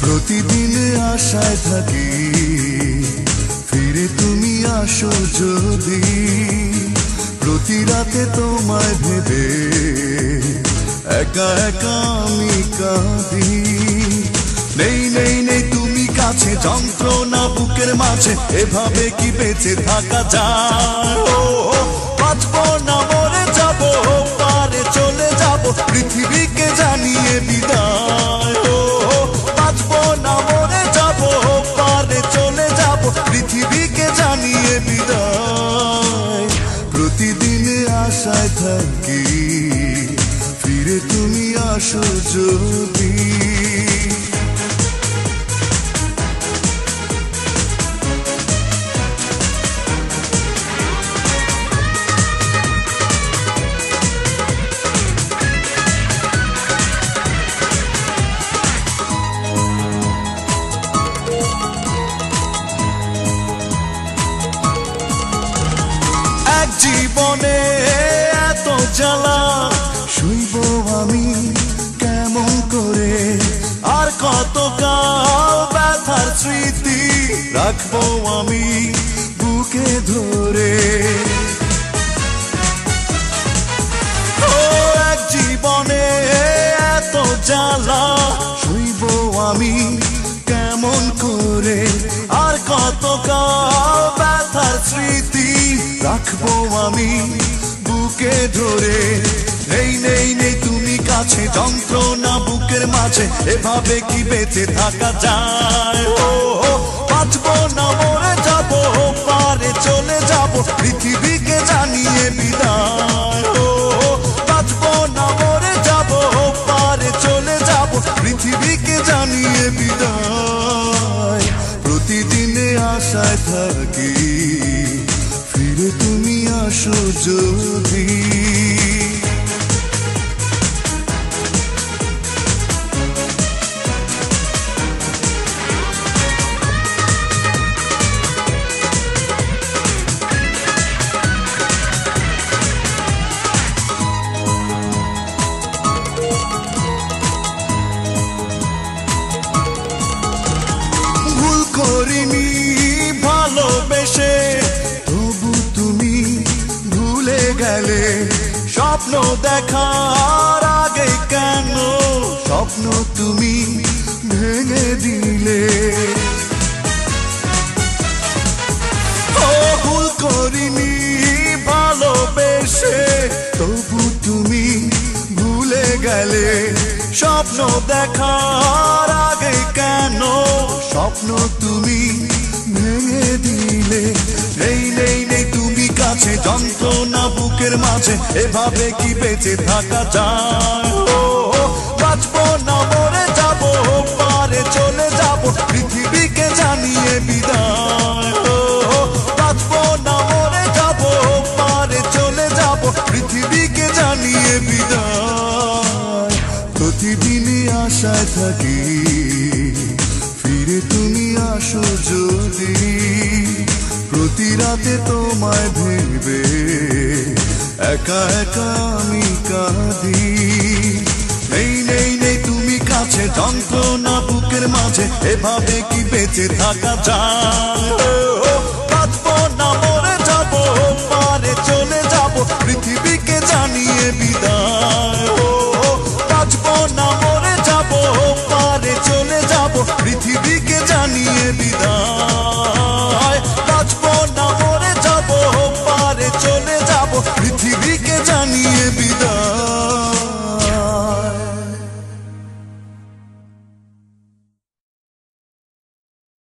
প্রতিদিন আশায় থাকি ফিরে তুমি আসো যদি, প্রতি রাতে তোমায় ভেবে একা একা আমি কাঁদি। নেই নেই নেই তুমি কাছে, যন্ত্রণা বুকের মাঝে, এভাবে কি বেঁচে থাকা যায়? ও বাঁচবো না মরে যাবো, পারে চলে যাবো পৃথিবীকে জানিয়ে বিদায়। ও বাঁচবো না মরে যাবো, পারে চলে যাবো পৃথিবীকে জানিয়ে বিদায়। প্রতিদিন আশায় থাকি ফিরে তুমি আসো যদি। জীবনে এত জ্বালা সইব আমি কেমন করে, আর কতকাল ব্যথার স্মৃতি রাখবো আমি বুকে ধরে। ও এক জীবনে এত জ্বালা সইব আমি কেমন করে, আর কতকাল ব্যথার স্মৃতি রাখবো আমি বুকে ধরে। নেই নেই নেই তুমি কাছে, যন্ত্রণা বুকের মাঝে, এভাবে কি বেঁচে থাকা যায়? ও বাঁচবো না মরে যাবো, পারে চলে যাবো পৃথিবীকে জানিয়ে বিদায়। ও বাঁচবো না মরে যাবো, পারে চলে যাবো পৃথিবীকে জানিয়ে বিদায়। প্রতিদিনে আশায় থাকি ফিরে তুমি আসো যদি। ভুল করিনি ভালোবেসে, তবু তুমি ভুলে গেলে। স্বপ্ন দেখার আগে কেন স্বপ্ন তুমি ভেঙে দিলে? ও ভুল করিনি ভালোবেসে, তবু তুমি ভুলে গেলে। স্বপ্ন দেখার আগে কেন স্বপ্ন তুমি ভেঙে দিলে? নেই নেই নেই তুমি কাছে, যন্ত্রণা বুকের মাঝে, এভাবে কি বেঁচে থাকা যায়? ও বাঁচবো না মরে যাবো, পারে চলে যাবো পৃথিবীকে জানিয়ে বিদায়। ও বাঁচবো না মরে যাবো, পারে চলে যাবো পৃথিবীকে জানিয়ে বিদায়। প্রতিদিনই আশায় থাকি ফিরে তুমি আসো যদি, প্রতি রাতে তোমায় ভেবে একা একা আমি কাঁদি। নেই নেই নেই তুমি কাছে, যন্ত্রণা বুকের মাঝে, এভাবে কি বেঁচে থাকা যায়?